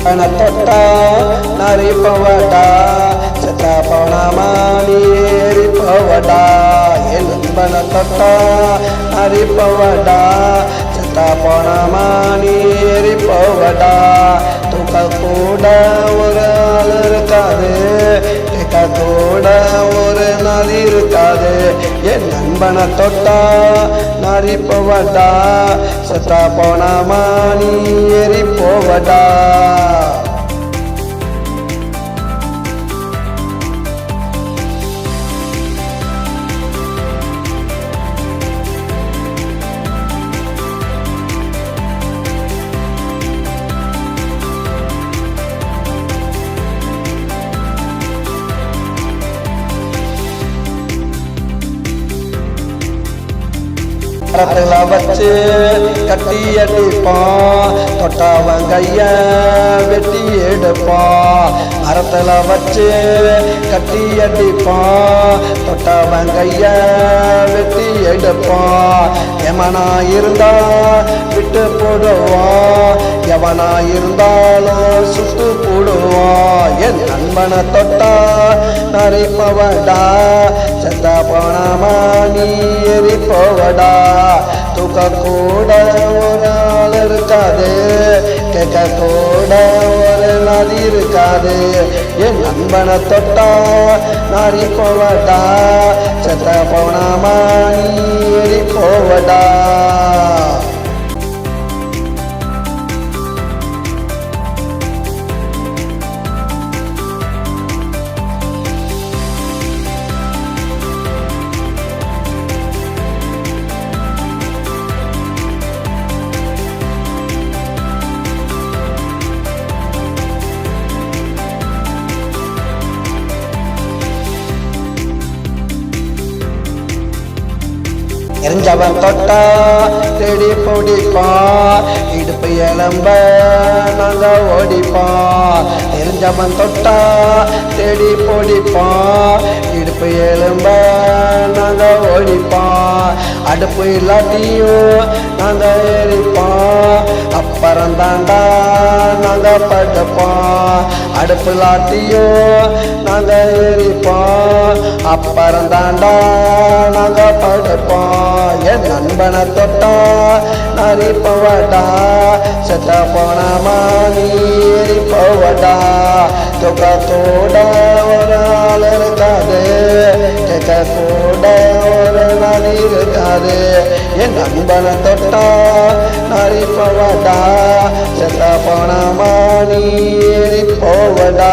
தொட்டா நரிப்பவடா செத்தா போனாமா நீ ஏறிப்பவடா என் நண்பனை தொட்டா நரிப்பவடா செத்தா போனாமா நீ ஏறிப்பவடா தூக்க கூட ஒரு ஆள் இருக்காது கேட்க கூட ஒரு நதி இருக்காது என் நண்பனை தொட்டா நரிப்பவடா செத்தா போனாமா நீ ஏறிப்போவடா மரத்துல வச்சு கட்டி அடிப்பான் தொட்டவன் கைய வெட்டி எடுப்பான் மரத்துல வச்சு கட்டி அடிப்பான் தொட்டவன் கைய வெட்டி எடுப்பான் எவனா இருந்தா விட்டு போடுவான் எவனா இருந்தாலும் சுட்டு போடுவான் என் நண்பனை தொட்டா நரிப்பவடா செத்தா போனாமா நீ எரிப்பவடா தூக்க கூட ஒரு ஆள் இருக்காது கேட்க கூட ஒரு நதி இருக்காது என் நண்பனை தொட்டா நரிப்பவடா செத்தா போனாமா நீ எரிப்பவடா எரிஞ்சவன் தொட்டா தேடி பிடிப்பான் இடுப்பு எலும்ப நாங்க ஓடிப்பான் எரிஞ்சவன் தொட்டா தேடி பிடிப்பான் இடுப்பு எலும்ப நாங்க ஓடிப்பான் அடுப்பு இல்லாட்டியும் நாங்க எரிப்போம் அப்புறம் தாண்டா நாங்க படுப்போம் அடுப்பு இல்லாட்டியும் நாங்க எரிப்போம் அப்புறம் தாண்டா நாங்க படுப்போம் என் நண்பனை தொட்டா நரிப்பவடா செத்த போனாமா நீ எரிப்பவடா தூக்கத்தோட ஒரு ஆள் இருக்காது கேட்க கூட ஒரு நதி இருக்காது என் நண்பனை தொட்டா நரிப்பவடா செத்த போனாமா நீ எரிப்பவடா